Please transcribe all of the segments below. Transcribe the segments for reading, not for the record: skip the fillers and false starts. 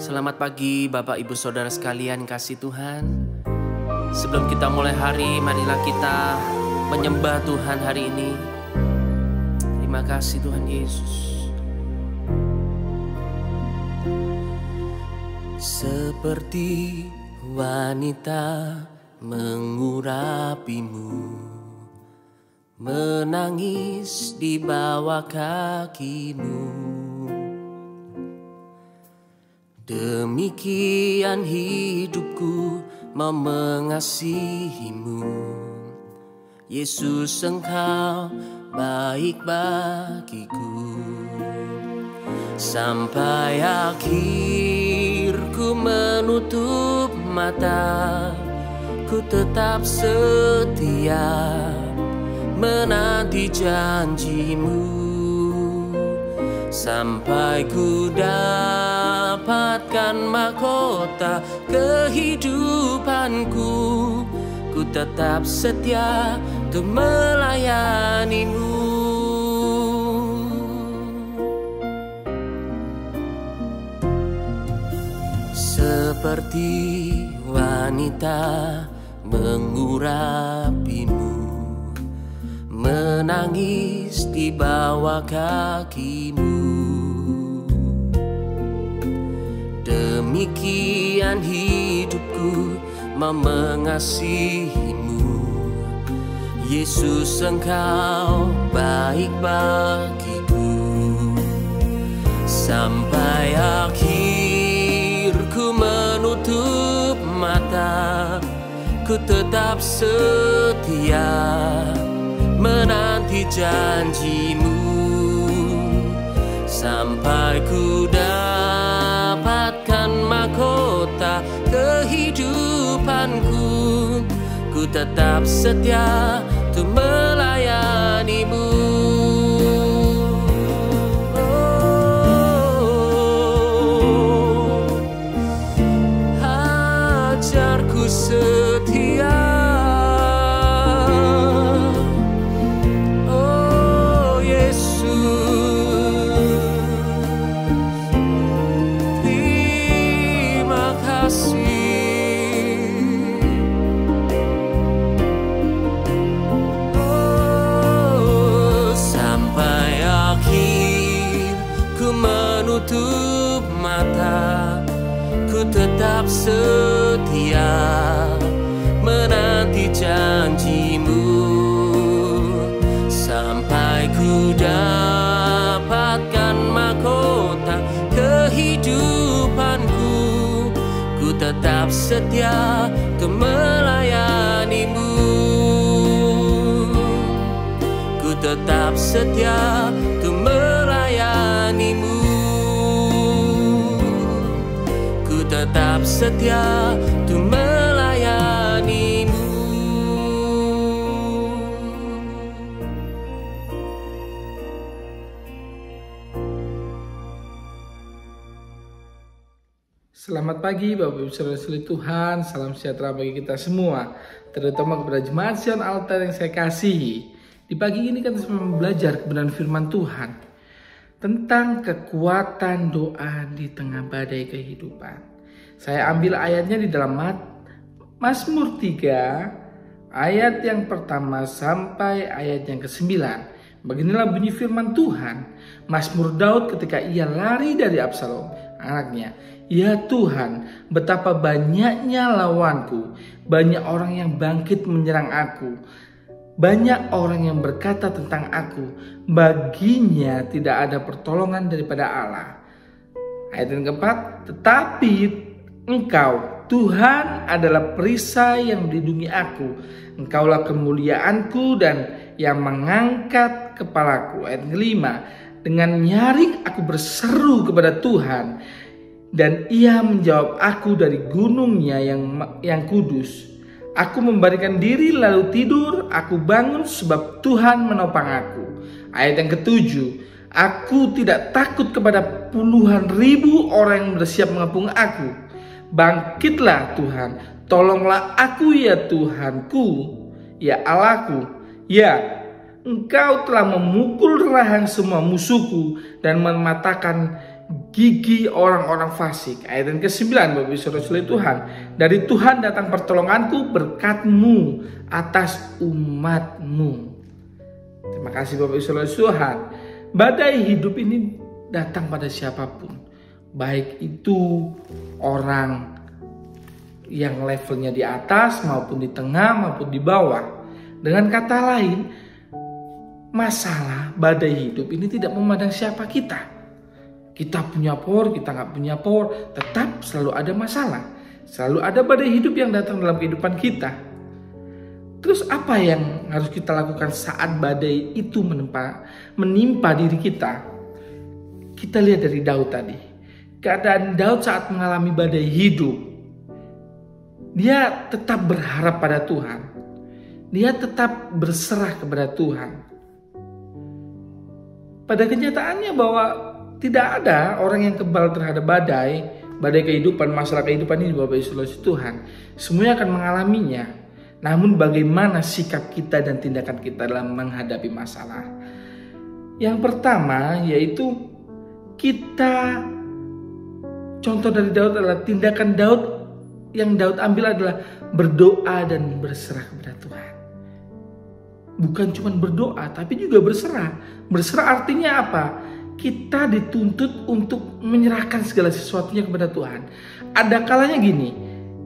Selamat pagi Bapak Ibu Saudara sekalian kasih Tuhan. Sebelum kita mulai hari, marilah kita menyembah Tuhan hari ini. Terima kasih Tuhan Yesus. Seperti wanita mengurapimu, menangis di bawah kakimu. Demikian hidupku mau mengasihimu, Yesus Engkau baik bagiku. Sampai akhir ku menutup mata, ku tetap setia menanti janjimu. Sampai ku dapatkan mahkota kehidupanku, ku tetap setia untuk melayanimu. Seperti wanita mengurapimu, menangis di bawah kakimu. Demikian hidupku mau mengasihimu, Yesus Engkau baik bagiku. Sampai akhir ku menutup mata, ku tetap setia menanti janjimu. Sampai ku dapatkan mahkota kehidupanku, ku tetap setia untuk melayanimu. Ajarku setia, menutup mata, ku tetap setia menanti janjimu. Sampai ku dapatkan mahkota kehidupanku, ku tetap setia untuk melayanimu. Ku tetap setia untuk melayanimu. Tetap setia untuk melayanimu. Selamat pagi Bapak Ibu Saudara Tuhan, salam sejahtera bagi kita semua, terutama kepada jemaat Zion Altar yang saya kasihi. Di pagi ini kita sedang belajar kebenaran firman Tuhan tentang kekuatan doa di tengah badai kehidupan. Saya ambil ayatnya di dalam Mazmur 3 ayat yang pertama sampai ayat yang ke-9. Beginilah bunyi firman Tuhan. Mazmur Daud ketika ia lari dari Absalom anaknya. Ya Tuhan, betapa banyaknya lawanku, banyak orang yang bangkit menyerang aku. Banyak orang yang berkata tentang aku, baginya tidak ada pertolongan daripada Allah. Ayat yang keempat, tetapi Engkau, Tuhan, adalah perisai yang melindungi aku. Engkaulah kemuliaanku dan yang mengangkat kepalaku. Ayat kelima, Dengan nyaring aku berseru kepada Tuhan, dan Ia menjawab aku dari gunungnya yang kudus. Aku membarikan diri lalu tidur, aku bangun sebab Tuhan menopang aku. Ayat yang ketujuh, aku tidak takut kepada puluhan ribu orang yang bersiap mengepung aku. Bangkitlah Tuhan, tolonglah aku ya Tuhanku, ya Allahku. Ya, Engkau telah memukul rahang semua musuhku dan mematahkan gigi orang-orang fasik. Ayat yang ke-9, Bapak Ibu Saudara Tuhan. Dari Tuhan datang pertolonganku, berkat-Mu atas umat-Mu. Terima kasih Bapak Ibu Saudara Tuhan. Badai hidup ini datang pada siapapun, baik itu orang yang levelnya di atas maupun di tengah maupun di bawah. Dengan kata lain, masalah badai hidup ini tidak memandang siapa kita. Kita punya power, kita nggak punya power, tetap selalu ada masalah. Selalu ada badai hidup yang datang dalam kehidupan kita. Terus apa yang harus kita lakukan saat badai itu menimpa diri kita? Kita lihat dari Daud tadi. Keadaan Daud saat mengalami badai hidup, dia tetap berharap pada Tuhan. Dia tetap berserah kepada Tuhan. Pada kenyataannya bahwa tidak ada orang yang kebal terhadap badai kehidupan, masalah kehidupan ini Bapak Ibu Saudara Tuhan. Semuanya akan mengalaminya. Namun bagaimana sikap kita dan tindakan kita dalam menghadapi masalah? Yang pertama yaitu kita, contoh dari Daud adalah tindakan Daud yang Daud ambil adalah berdoa dan berserah kepada Tuhan. Bukan cuma berdoa tapi juga berserah. Berserah artinya apa? Kita dituntut untuk menyerahkan segala sesuatunya kepada Tuhan. Ada kalanya gini,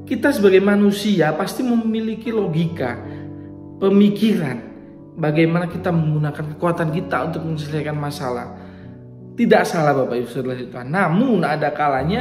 kita sebagai manusia pasti memiliki logika, pemikiran, bagaimana kita menggunakan kekuatan kita untuk menyelesaikan masalah. Tidak salah Bapak Ibu Saudara Tuhan. Namun ada kalanya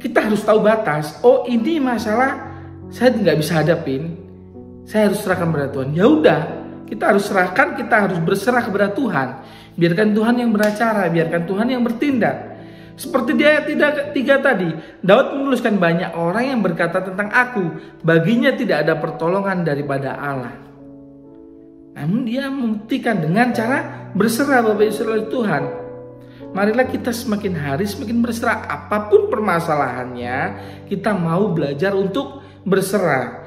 kita harus tahu batas. Oh, ini masalah saya nggak bisa hadapin, saya harus serahkan kepada Tuhan. Ya udah, kita harus serahkan, kita harus berserah kepada Tuhan. Biarkan Tuhan yang beracara, biarkan Tuhan yang bertindak. Seperti di ayat 3 tadi, Daud menuliskan banyak orang yang berkata tentang aku, baginya tidak ada pertolongan daripada Allah. Namun dia membuktikan dengan cara berserah Bapak Ibu Saudara Tuhan. Marilah kita semakin hari semakin berserah. Apapun permasalahannya, kita mau belajar untuk berserah.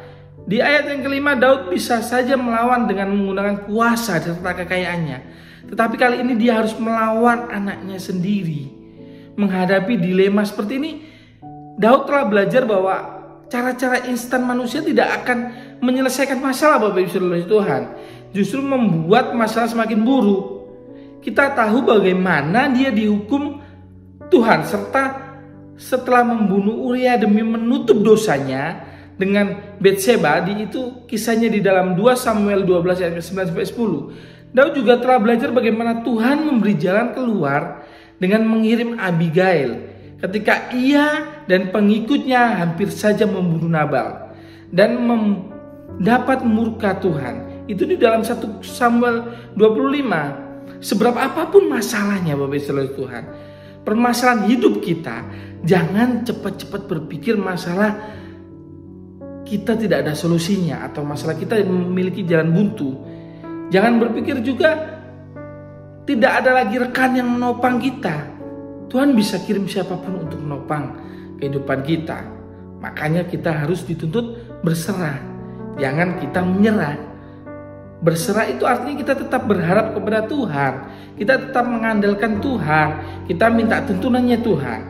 Di ayat yang kelima, Daud bisa saja melawan dengan menggunakan kuasa serta kekayaannya. Tetapi kali ini dia harus melawan anaknya sendiri. Menghadapi dilema seperti ini, Daud telah belajar bahwa cara-cara instan manusia tidak akan menyelesaikan masalah Bapak Ibu Saudara Tuhan. Justru membuat masalah semakin buruk. Kita tahu bagaimana dia dihukum Tuhan, serta setelah membunuh Uria demi menutup dosanya dengan Betseba, itu kisahnya di dalam 2 Samuel 12 ayat 9-10. Daud juga telah belajar bagaimana Tuhan memberi jalan keluar dengan mengirim Abigail ketika ia dan pengikutnya hampir saja membunuh Nabal dan mendapat murka Tuhan. Itu di dalam 1 Samuel 25. Seberapa apapun masalahnya Bapak Ibu Saudara Tuhan, permasalahan hidup kita, jangan cepat-cepat berpikir masalah kita tidak ada solusinya atau masalah kita memiliki jalan buntu. Jangan berpikir juga tidak ada lagi rekan yang menopang kita. Tuhan bisa kirim siapapun untuk menopang kehidupan kita. Makanya kita harus dituntut berserah. Jangan kita menyerah. Berserah itu artinya kita tetap berharap kepada Tuhan. Kita tetap mengandalkan Tuhan. Kita minta tuntunannya Tuhan.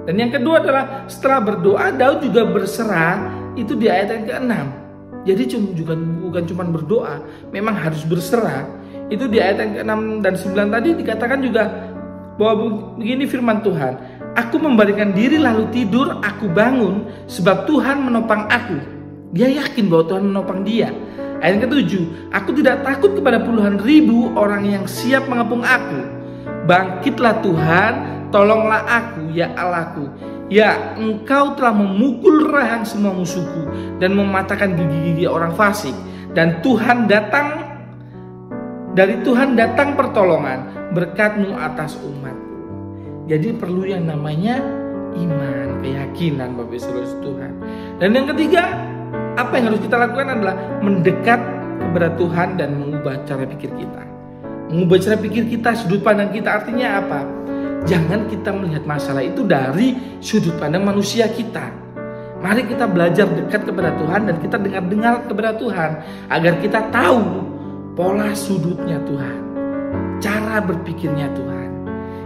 Dan yang kedua adalah setelah berdoa, Daud juga berserah. Itu di ayat yang ke-6. Jadi bukan cuma berdoa, memang harus berserah. Itu di ayat yang ke-6 dan 9 tadi dikatakan juga bahwa begini firman Tuhan, aku membalikan diri lalu tidur, aku bangun sebab Tuhan menopang aku. Dia yakin bahwa Tuhan menopang dia. Ayat ke-7, aku tidak takut kepada puluhan ribu orang yang siap mengepung aku. Bangkitlah Tuhan, tolonglah aku ya Allahku. Ya, Engkau telah memukul rahang semua musuhku dan mematahkan gigi-gigi orang fasik. Dan Tuhan datang Dari Tuhan datang pertolongan, berkat-Mu atas umat. Jadi perlu yang namanya iman, keyakinan Bapak Ibu Saudara Tuhan. Dan yang ketiga, apa yang harus kita lakukan adalah mendekat kepada Tuhan dan mengubah cara pikir kita. Mengubah cara pikir kita, sudut pandang kita, artinya apa? Jangan kita melihat masalah itu dari sudut pandang manusia kita. Mari kita belajar dekat kepada Tuhan dan kita dengar kepada Tuhan, agar kita tahu pola sudutnya Tuhan, cara berpikirnya Tuhan.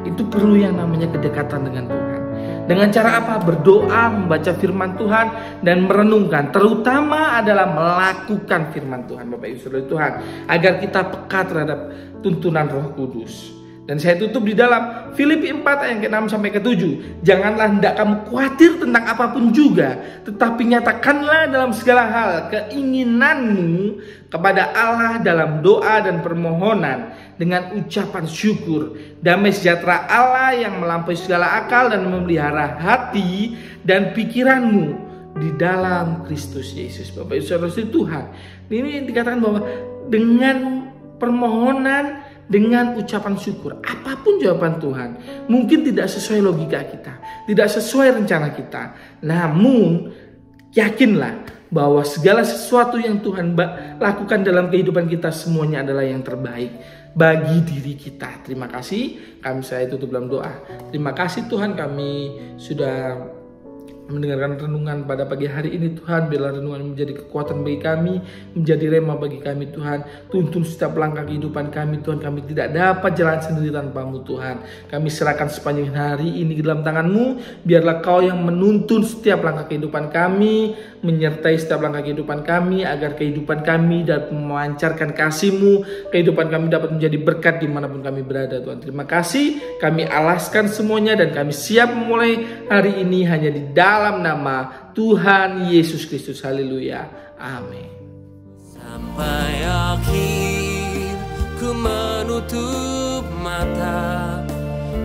Itu perlu yang namanya kedekatan dengan Tuhan. Dengan cara apa? Berdoa, membaca firman Tuhan, dan merenungkan. Terutama adalah melakukan firman Tuhan, Bapak Ibu Saudara Tuhan, agar kita peka terhadap tuntunan Roh Kudus. Dan saya tutup di dalam Filipi 4 ayat ke-6 sampai ke-7. Janganlah hendak kamu khawatir tentang apapun juga, tetapi nyatakanlah dalam segala hal keinginanmu kepada Allah dalam doa dan permohonan dengan ucapan syukur. Damai sejahtera Allah yang melampaui segala akal dan memelihara hati dan pikiranmu di dalam Kristus Yesus. Bapak Ibu Saudara Tuhan, ini dikatakan bahwa dengan permohonan, dengan ucapan syukur, apapun jawaban Tuhan mungkin tidak sesuai logika kita, tidak sesuai rencana kita, namun yakinlah bahwa segala sesuatu yang Tuhan lakukan dalam kehidupan kita semuanya adalah yang terbaik bagi diri kita. Terima kasih. Saya tutup dalam doa. Terima kasih Tuhan, kami sudah mendengarkan renungan pada pagi hari ini Tuhan. Biarlah renungan menjadi kekuatan bagi kami, menjadi rema bagi kami Tuhan. Tuntun setiap langkah kehidupan kami Tuhan. Kami tidak dapat jalan sendiri tanpa-Mu Tuhan. Kami serahkan sepanjang hari ini ke dalam tangan-Mu. Biarlah Kau yang menuntun setiap langkah kehidupan kami, menyertai setiap langkah kehidupan kami, agar kehidupan kami dapat memancarkan kasih-Mu, kehidupan kami dapat menjadi berkat dimanapun kami berada Tuhan. Terima kasih, kami alaskan semuanya dan kami siap memulai hari ini hanya di dalam nama Tuhan Yesus Kristus. Haleluya. Amin. Sampai akhir ku menutup mata,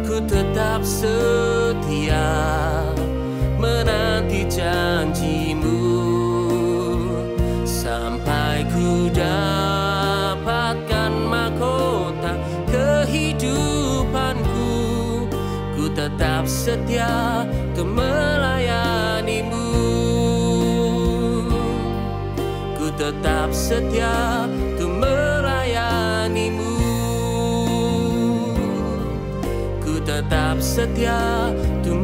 ku tetap setia menanti janji-Mu, sampai ku dapatkan mahkota kehidupanku. Ku tetap setia untuk melayani-Mu, ku tetap setia untuk melayani-Mu, ku tetap setia untuk